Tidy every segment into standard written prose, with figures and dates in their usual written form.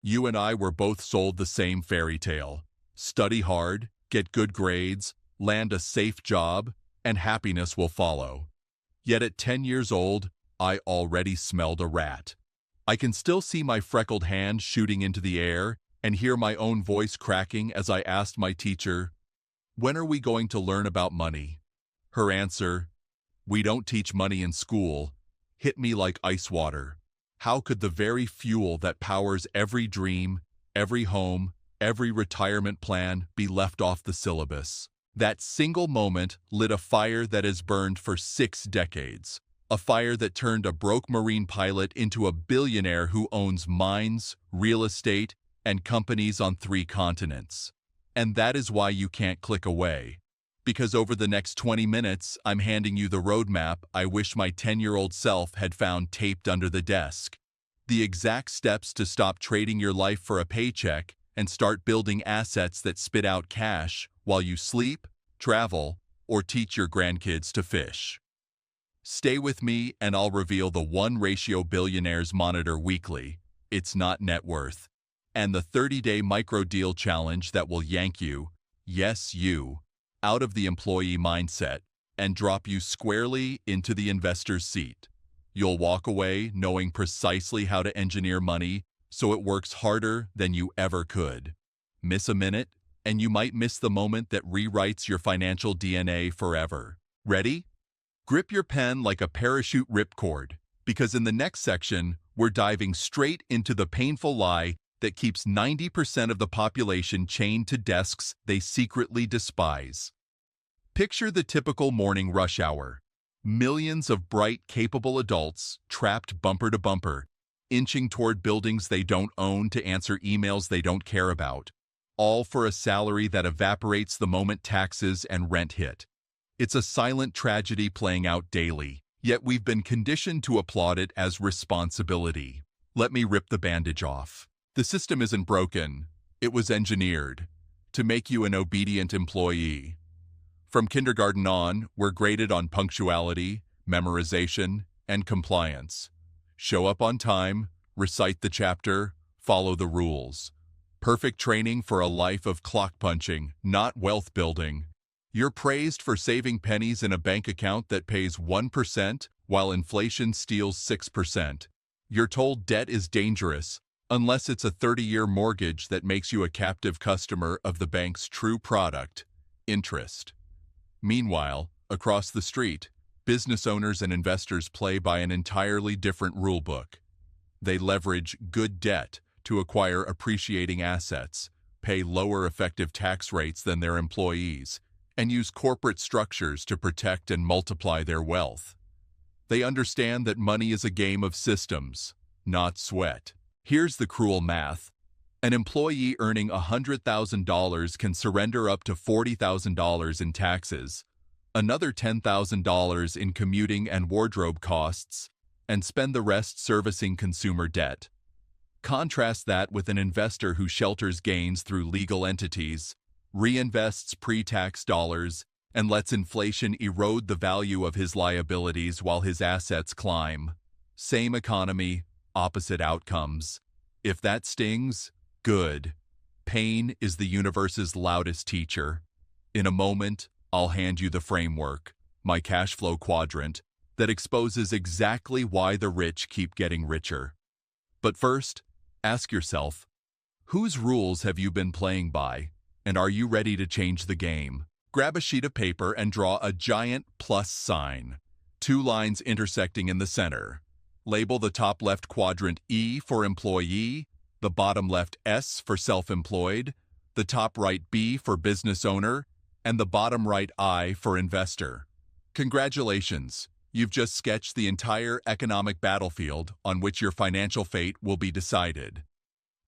You and I were both sold the same fairy tale. Study hard, get good grades, land a safe job, and happiness will follow. Yet at 10 years old, I already smelled a rat. I can still see my freckled hand shooting into the air and hear my own voice cracking as I asked my teacher, "When are we going to learn about money?" Her answer, "We don't teach money in school," hit me like ice water. How could the very fuel that powers every dream, every home, every retirement plan be left off the syllabus? That single moment lit a fire that has burned for 6 decades. A fire that turned a broke Marine pilot into a billionaire who owns mines, real estate, and companies on 3 continents. And that is why you can't click away. Because over the next 20 minutes, I'm handing you the roadmap I wish my 10-year-old self had found taped under the desk. The exact steps to stop trading your life for a paycheck and start building assets that spit out cash while you sleep, travel, or teach your grandkids to fish. Stay with me and I'll reveal the 1-ratio billionaires monitor weekly. It's not net worth. And the 30-day micro deal challenge that will yank you, yes you, out of the employee mindset and drop you squarely into the investor's seat. You'll walk away knowing precisely how to engineer money so it works harder than you ever could. Miss a minute, and you might miss the moment that rewrites your financial DNA forever. Ready? Grip your pen like a parachute ripcord, because in the next section, we're diving straight into the painful lie that keeps 90% of the population chained to desks they secretly despise. Picture the typical morning rush hour. Millions of bright, capable adults trapped bumper to bumper, inching toward buildings they don't own to answer emails they don't care about, all for a salary that evaporates the moment taxes and rent hit. It's a silent tragedy playing out daily, yet we've been conditioned to applaud it as responsibility. Let me rip the bandage off. The system isn't broken. It was engineered to make you an obedient employee. From kindergarten on, we're graded on punctuality, memorization, and compliance. Show up on time, recite the chapter, follow the rules. Perfect training for a life of clock punching, not wealth building. You're praised for saving pennies in a bank account that pays 1% while inflation steals 6%. You're told debt is dangerous, unless it's a 30-year mortgage that makes you a captive customer of the bank's true product, interest. Meanwhile, across the street, business owners and investors play by an entirely different rulebook. They leverage good debt to acquire appreciating assets, pay lower effective tax rates than their employees, and use corporate structures to protect and multiply their wealth. They understand that money is a game of systems, not sweat. Here's the cruel math. An employee earning $100,000 can surrender up to $40,000 in taxes, another $10,000 in commuting and wardrobe costs, and spend the rest servicing consumer debt. Contrast that with an investor who shelters gains through legal entities, reinvests pre-tax dollars, and lets inflation erode the value of his liabilities while his assets climb. Same economy, opposite outcomes. If that stings, good. Pain is the universe's loudest teacher. In a moment, I'll hand you the framework, my Cashflow Quadrant, that exposes exactly why the rich keep getting richer. But first, ask yourself, whose rules have you been playing by, and are you ready to change the game? Grab a sheet of paper and draw a giant plus sign, 2 lines intersecting in the center. Label the top left quadrant E for employee, the bottom left S for self-employed, the top right B for business owner, and the bottom right I for investor. Congratulations, you've just sketched the entire economic battlefield on which your financial fate will be decided.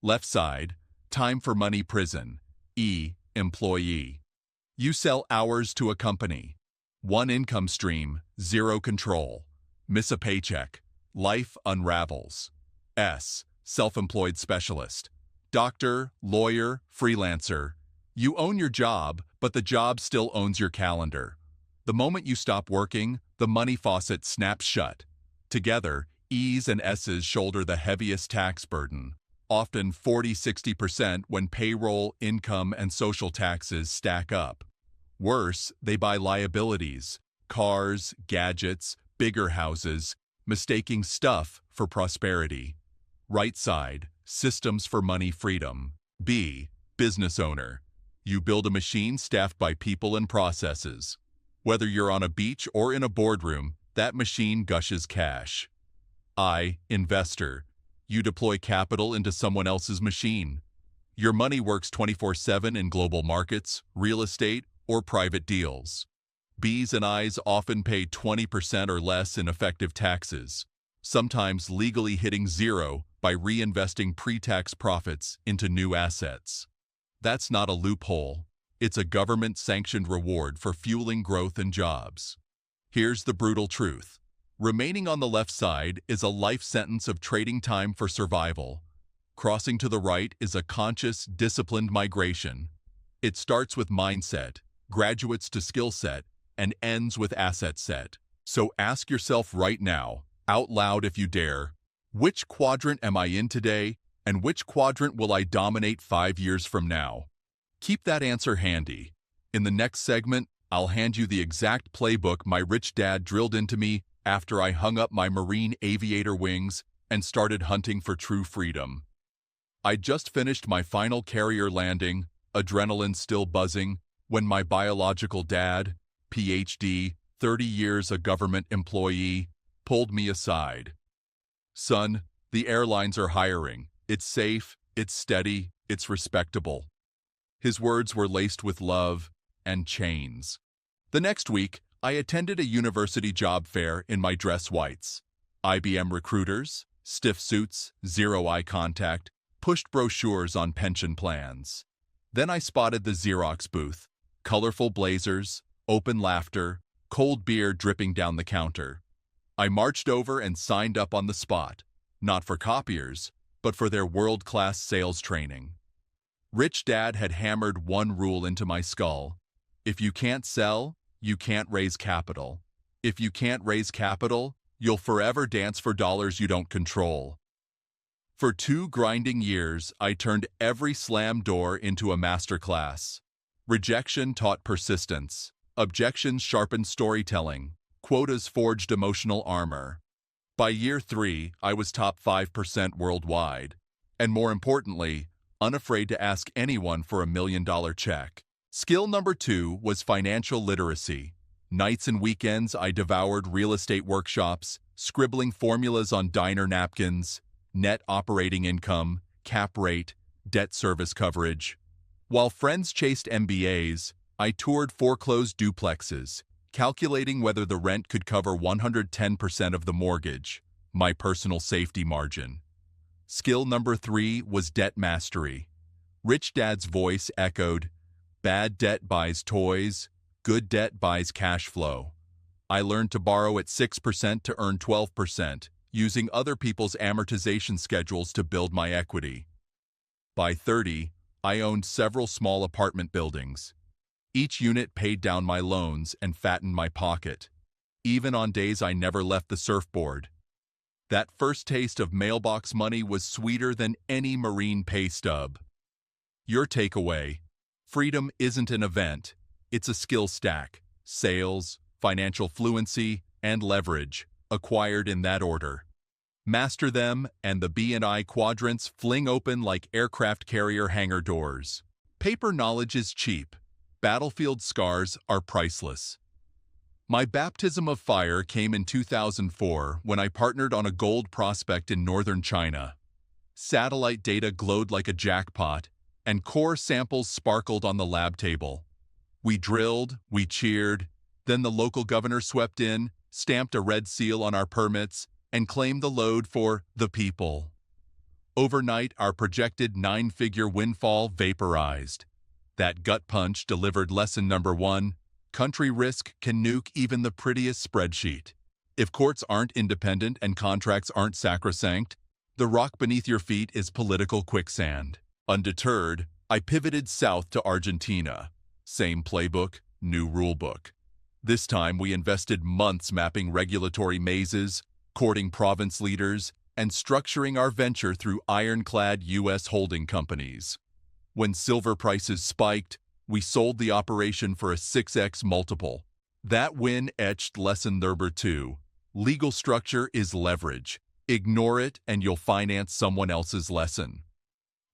Left side, time for money prison, E, employee. You sell hours to a company. 1 income stream, 0 control. Miss a paycheck. Life unravels. S, self-employed specialist. Doctor, lawyer, freelancer. You own your job, but the job still owns your calendar. The moment you stop working, the money faucet snaps shut. Together, E's and S's shoulder the heaviest tax burden. often 40–60% when payroll, income, and social taxes stack up. Worse, they buy liabilities, cars, gadgets, bigger houses, mistaking stuff for prosperity. Right side, systems for money freedom. B, business owner. You build a machine staffed by people and processes. Whether you're on a beach or in a boardroom, that machine gushes cash. I, investor. You deploy capital into someone else's machine. Your money works 24/7 in global markets, real estate, or private deals. B's and I's often pay 20% or less in effective taxes, sometimes legally hitting zero by reinvesting pre-tax profits into new assets. That's not a loophole. It's a government-sanctioned reward for fueling growth and jobs. Here's the brutal truth. Remaining on the left side is a life sentence of trading time for survival. Crossing to the right is a conscious, disciplined migration. It starts with mindset, graduates to skill set, and ends with asset set. So ask yourself right now, out loud if you dare, which quadrant am I in today, and which quadrant will I dominate 5 years from now? Keep that answer handy. In the next segment, I'll hand you the exact playbook my rich dad drilled into me after I hung up my marine aviator wings and started hunting for true freedom. I just finished my final carrier landing, adrenaline still buzzing, when my biological dad, PhD, 30 years a government employee, pulled me aside. Son, the airlines are hiring. It's safe, it's steady, it's respectable. His words were laced with love and chains. The next week, I attended a university job fair in my dress whites. IBM recruiters, stiff suits, zero eye contact, pushed brochures on pension plans. Then I spotted the Xerox booth, colorful blazers, open laughter, cold beer dripping down the counter. I marched over and signed up on the spot, not for copiers, but for their world-class sales training. Rich Dad had hammered one rule into my skull. If you can't sell, you can't raise capital. If you can't raise capital, you'll forever dance for dollars you don't control. For 2 grinding years, I turned every slam door into a masterclass. Rejection taught persistence. Objections sharpened storytelling. Quotas forged emotional armor. By year 3, I was top 5% worldwide. And more importantly, unafraid to ask anyone for $1 million check. Skill number 2 was financial literacy. Nights and weekends, I devoured real estate workshops, scribbling formulas on diner napkins, net operating income, cap rate, debt service coverage. While friends chased MBAs, I toured foreclosed duplexes, calculating whether the rent could cover 110% of the mortgage, my personal safety margin. Skill number 3 was debt mastery. Rich Dad's voice echoed, "Bad debt buys toys, good debt buys cash flow." I learned to borrow at 6% to earn 12%, using other people's amortization schedules to build my equity. By 30, I owned several small apartment buildings. Each unit paid down my loans and fattened my pocket, even on days I never left the surfboard. That first taste of mailbox money was sweeter than any Marine pay stub. Your takeaway: freedom isn't an event, it's a skill stack. Sales, financial fluency, and leverage, acquired in that order. Master them, and the B&I quadrants fling open like aircraft carrier hangar doors. Paper knowledge is cheap. Battlefield scars are priceless. My baptism of fire came in 2004 when I partnered on a gold prospect in northern China. Satellite data glowed like a jackpot, and core samples sparkled on the lab table. We drilled, we cheered, then the local governor swept in, stamped a red seal on our permits, and claimed the load for the people. Overnight, our projected 9-figure windfall vaporized. That gut punch delivered lesson number 1. Country risk can nuke even the prettiest spreadsheet. If courts aren't independent and contracts aren't sacrosanct, the rock beneath your feet is political quicksand. Undeterred, I pivoted south to Argentina. Same playbook, new rulebook. This time we invested months mapping regulatory mazes, courting province leaders, and structuring our venture through ironclad U.S. holding companies. When silver prices spiked, we sold the operation for a 6x multiple. That win etched lesson number 2. Legal structure is leverage. Ignore it and you'll finance someone else's lesson.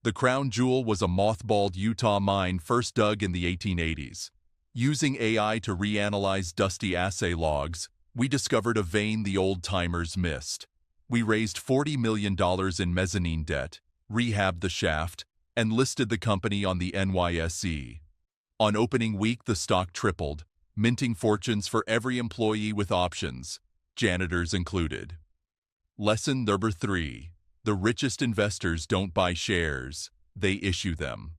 The crown jewel was a mothballed Utah mine first dug in the 1880s. Using AI to reanalyze dusty assay logs, we discovered a vein the old-timers missed. We raised $40 million in mezzanine debt, rehabbed the shaft, and listed the company on the NYSE. On opening week, the stock tripled, minting fortunes for every employee with options, janitors included. Lesson number 3. The richest investors don't buy shares, they issue them.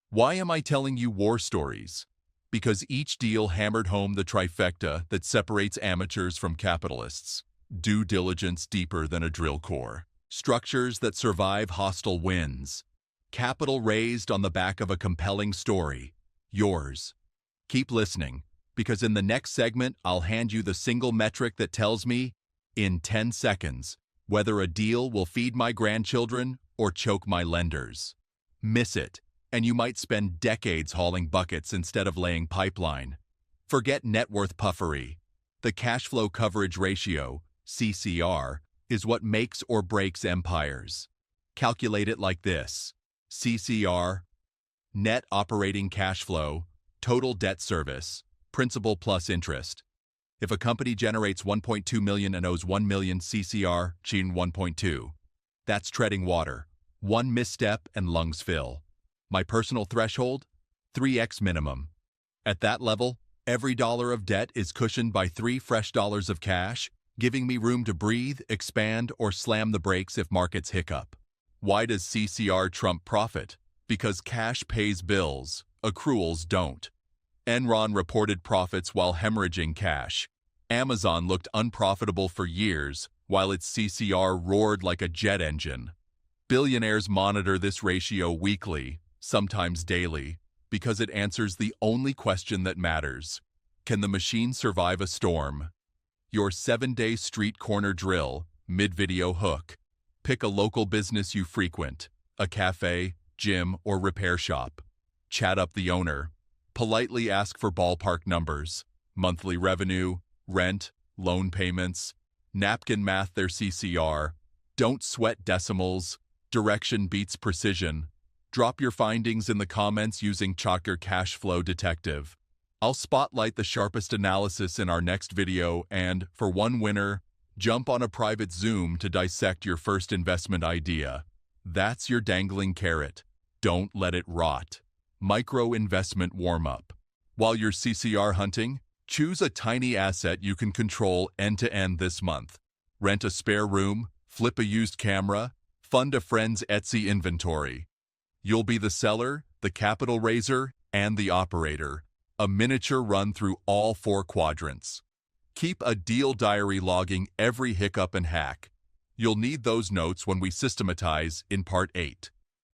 Why am I telling you war stories? Because each deal hammered home the trifecta that separates amateurs from capitalists. Due diligence deeper than a drill core. Structures that survive hostile winds. Capital raised on the back of a compelling story. Yours. Keep listening, because in the next segment, I'll hand you the single metric that tells me, in 10 seconds, whether a deal will feed my grandchildren or choke my lenders. Miss it, and you might spend decades hauling buckets instead of laying pipeline. Forget net worth puffery. The cash flow coverage ratio, CCR, is what makes or breaks empires. Calculate it like this. CCR, net operating cash flow, total debt service, principal plus interest. If a company generates 1.2 million and owes 1 million CCR, Chin 1.2. That's treading water. One misstep and lungs fill. My personal threshold? 3x minimum. At that level, every dollar of debt is cushioned by 3 fresh dollars of cash, giving me room to breathe, expand, or slam the brakes if markets hiccup. Why does CCR trump profit? Because cash pays bills, accruals don't. Enron reported profits while hemorrhaging cash. Amazon looked unprofitable for years, while its CCR roared like a jet engine. Billionaires monitor this ratio weekly, sometimes daily, because it answers the only question that matters. Can the machine survive a storm? Your 7-day street corner drill, mid-video hook. Pick a local business you frequent, a cafe, gym, or repair shop. Chat up the owner. Politely ask for ballpark numbers, monthly revenue, rent, loan payments. Napkin math their CCR. Don't sweat decimals. Direction beats precision. Drop your findings in the comments using Chalker Cashflow Detective. I'll spotlight the sharpest analysis in our next video and, for one winner, jump on a private Zoom to dissect your first investment idea. That's your dangling carrot. Don't let it rot. Micro investment warm-up. While you're CCR hunting, choose a tiny asset you can control end-to-end this month. Rent a spare room, flip a used camera, fund a friend's Etsy inventory. You'll be the seller, the capital raiser, and the operator. A miniature run through all 4 quadrants. Keep a deal diary logging every hiccup and hack. You'll need those notes when we systematize in Part 8.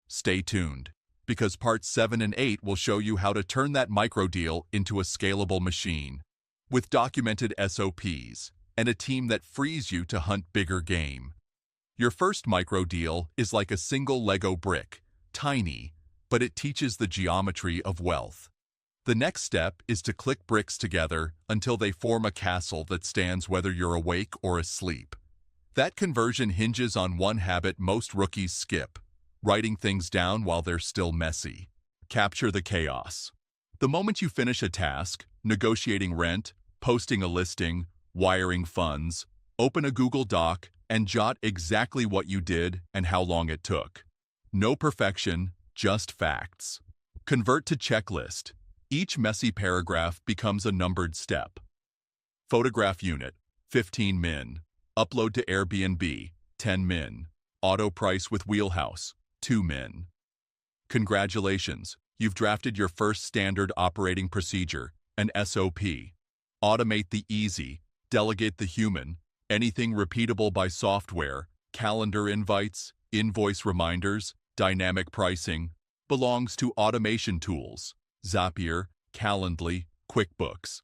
Stay tuned, because Parts 7 and 8 will show you how to turn that micro deal into a scalable machine, with documented SOPs and a team that frees you to hunt bigger game. Your first micro deal is like a single Lego brick, tiny, but it teaches the geometry of wealth. The next step is to click bricks together until they form a castle that stands whether you're awake or asleep. That conversion hinges on one habit most rookies skip: writing things down while they're still messy. Capture the chaos. The moment you finish a task, negotiating rent, posting a listing, wiring funds, open a Google Doc and jot exactly what you did and how long it took. No perfection, just facts. Convert to checklist. Each messy paragraph becomes a numbered step. Photograph unit, 15 min. Upload to Airbnb, 10 min. Auto price with wheelhouse, 2 min. Congratulations, you've drafted your first standard operating procedure, an SOP. Automate the easy, delegate the human. Anything repeatable by software, calendar invites, invoice reminders, dynamic pricing, belongs to automation tools, Zapier, Calendly, QuickBooks.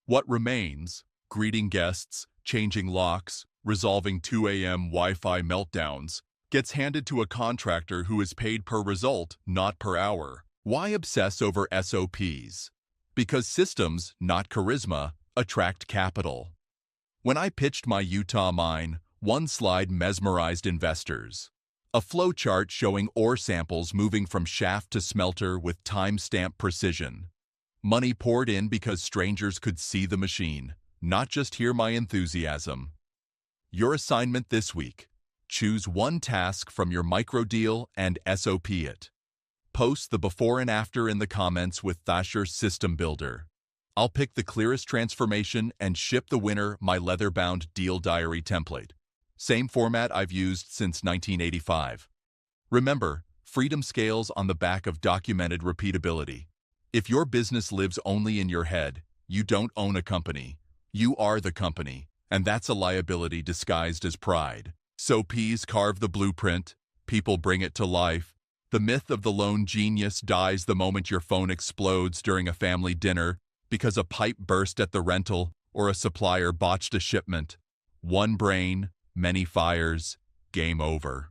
What remains? Greeting guests, changing locks, resolving 2 a.m. Wi-Fi meltdowns, gets handed to a contractor who is paid per result, not per hour. Why obsess over SOPs? Because systems, not charisma, attract capital. When I pitched my Utah mine, one slide mesmerized investors. A flowchart showing ore samples moving from shaft to smelter with time-stamp precision. Money poured in because strangers could see the machine, not just hear my enthusiasm. Your assignment this week: choose one task from your micro-deal and SOP it. Post the before and after in the comments with Thrasher System Builder. I'll pick the clearest transformation and ship the winner my leather-bound deal diary template. Same format I've used since 1985. Remember, freedom scales on the back of documented repeatability. If your business lives only in your head, you don't own a company. You are the company, and that's a liability disguised as pride. SOPs carve the blueprint, people bring it to life. The myth of the lone genius dies the moment your phone explodes during a family dinner because a pipe burst at the rental or a supplier botched a shipment. One brain, many fires, game over.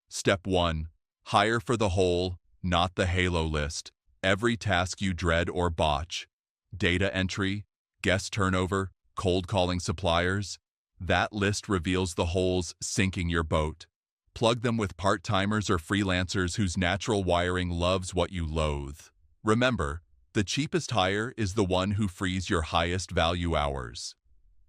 Step 1. Hire for the whole, not the halo list. Every task you dread or botch. Data entry, guest turnover, cold calling suppliers. That list reveals the holes sinking your boat. Plug them with part-timers or freelancers whose natural wiring loves what you loathe. Remember, the cheapest hire is the one who frees your highest value hours.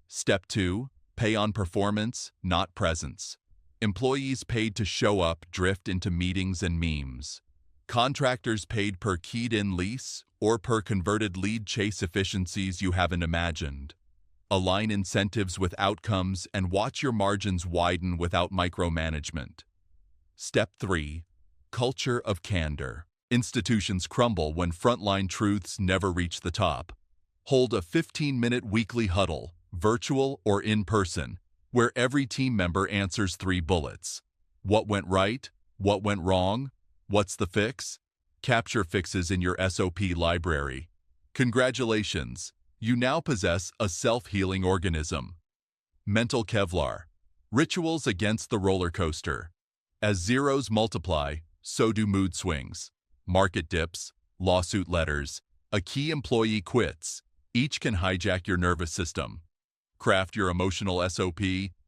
Step 2. Pay on performance, not presence. Employees paid to show up drift into meetings and memes. Contractors paid per keyed-in lease or per converted lead chase efficiencies you haven't imagined. Align incentives with outcomes and watch your margins widen without micromanagement. Step 3. Culture of candor. Institutions crumble when frontline truths never reach the top. Hold a 15-minute weekly huddle, virtual or in person, where every team member answers 3 bullets. What went right? What went wrong? What's the fix? Capture fixes in your SOP library. Congratulations! You now possess a self-healing organism. Mental Kevlar. Rituals against the roller coaster. As zeros multiply, so do mood swings. Market dips, lawsuit letters, a key employee quits. Each can hijack your nervous system. Craft your emotional SOP,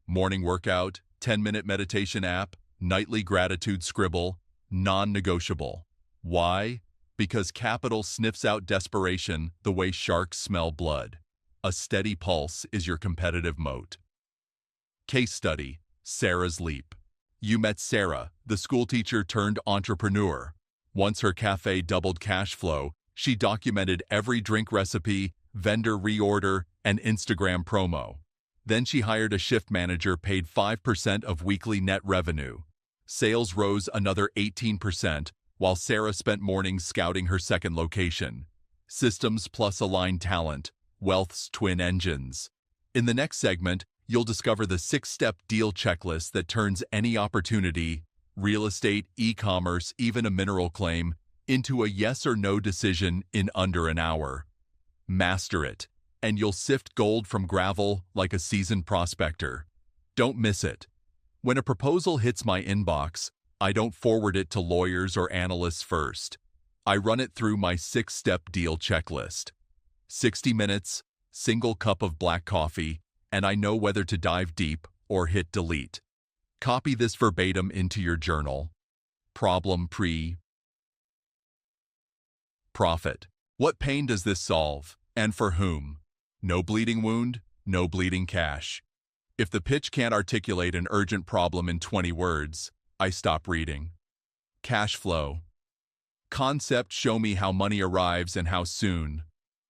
morning workout, 10-minute meditation app, nightly gratitude scribble, non-negotiable. Why? Because capital sniffs out desperation the way sharks smell blood. A steady pulse is your competitive moat. Case study: Sarah's Leap. You met Sarah, the schoolteacher turned entrepreneur. Once her cafe doubled cash flow, she documented every drink recipe, vendor reorder, and Instagram promo. Then she hired a shift manager paid 5% of weekly net revenue. Sales rose another 18%, while Sarah spent mornings scouting her second location. Systems plus aligned talent, wealth's twin engines. In the next segment, you'll discover the 6-step deal checklist that turns any opportunity, real estate, e-commerce, even a mineral claim, into a yes or no decision in under an hour. Master it, and you'll sift gold from gravel like a seasoned prospector. Don't miss it. When a proposal hits my inbox, I don't forward it to lawyers or analysts first. I run it through my 6-step deal checklist. 60 minutes, single cup of black coffee, and I know whether to dive deep or hit delete. Copy this verbatim into your journal. Problem Profit. What pain does this solve, and for whom? No bleeding wound, no bleeding cash. If the pitch can't articulate an urgent problem in 20 words, I stop reading. Cash flow. Concept: show me how money arrives and how soon.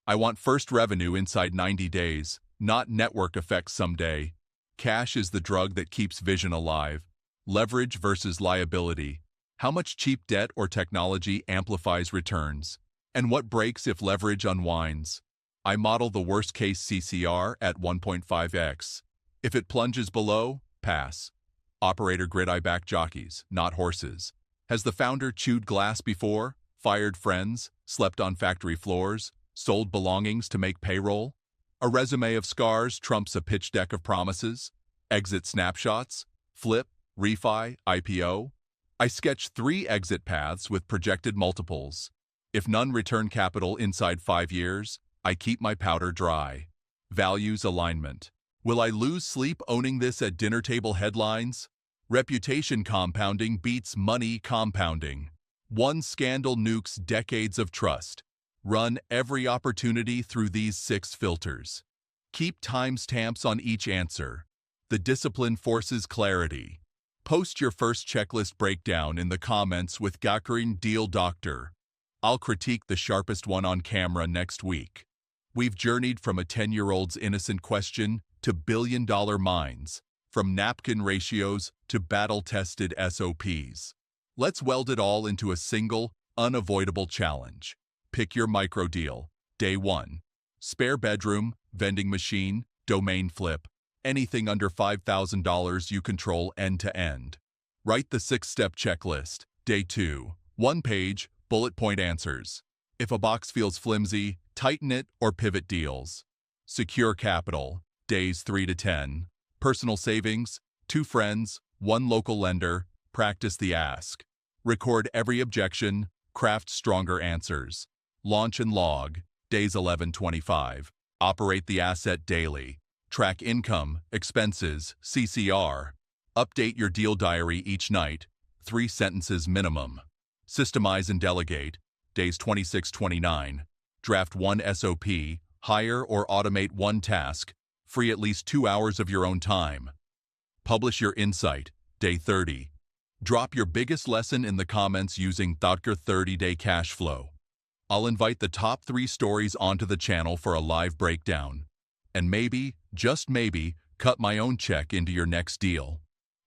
I want first revenue inside 90 days, not network effects someday. Cash is the drug that keeps vision alive. Leverage versus liability. How much cheap debt or technology amplifies returns? And what breaks if leverage unwinds? I model the worst-case CCR at 1.5x. If it plunges below, pass. Operator grid: I back jockeys, not horses. Has the founder chewed glass before, fired friends, slept on factory floors, sold belongings to make payroll? A resume of scars trumps a pitch deck of promises. Exit snapshots, flip, refi, IPO. I sketch 3 exit paths with projected multiples. If none return capital inside 5 years, I keep my powder dry. Values alignment. Will I lose sleep owning this at dinner table headlines? Reputation compounding beats money compounding. One scandal nukes decades of trust. Run every opportunity through these 6 filters. Keep timestamps on each answer. The discipline forces clarity. Post your first checklist breakdown in the comments with Gakrin Deal Doctor. I'll critique the sharpest one on camera next week. We've journeyed from a 10-year-old's innocent question to billion-dollar minds, from napkin ratios to battle-tested SOPs. Let's weld it all into a single, unavoidable challenge. Pick your micro deal. Day 1. Spare bedroom, vending machine, domain flip. Anything under $5,000 you control end-to-end. Write the 6-step checklist. Day 2. 1-page, bullet point answers. If a box feels flimsy, tighten it or pivot deals. Secure capital. Days 3 to 10. Personal savings, 2 friends, 1 local lender. Practice the ask. Record every objection. Craft stronger answers. Launch and log. Days 11-25. Operate the asset daily. Track income, expenses, CCR. Update your deal diary each night. 3 sentences minimum. Systemize and delegate. Days 26-29. Draft 1 SOP. Hire or automate 1 task. Free at least 2 hours of your own time. Publish your insight. Day 30. Drop your biggest lesson in the comments using Thoughtker 30-day cash flow. I'll invite the top 3 stories onto the channel for a live breakdown. And maybe, just maybe, cut my own check into your next deal.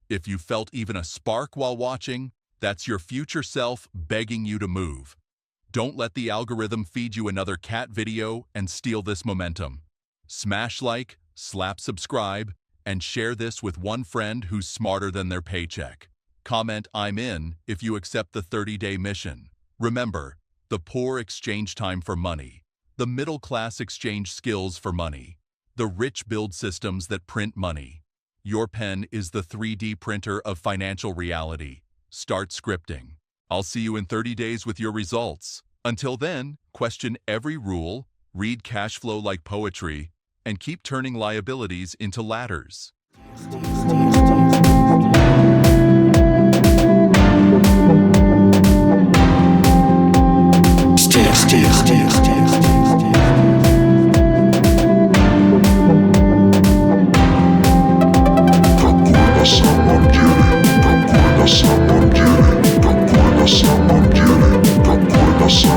If you felt even a spark while watching, that's your future self begging you to move. Don't let the algorithm feed you another cat video and steal this momentum. Smash like, slap subscribe, and share this with one friend who's smarter than their paycheck. Comment "I'm in" if you accept the 30-day mission. Remember, the poor exchange time for money. The middle class exchange skills for money. The rich build systems that print money. Your pen is the 3D printer of financial reality. Start scripting. I'll see you in 30 days with your results. Until then, question every rule, read cash flow like poetry, and keep turning liabilities into ladders. Someone get it.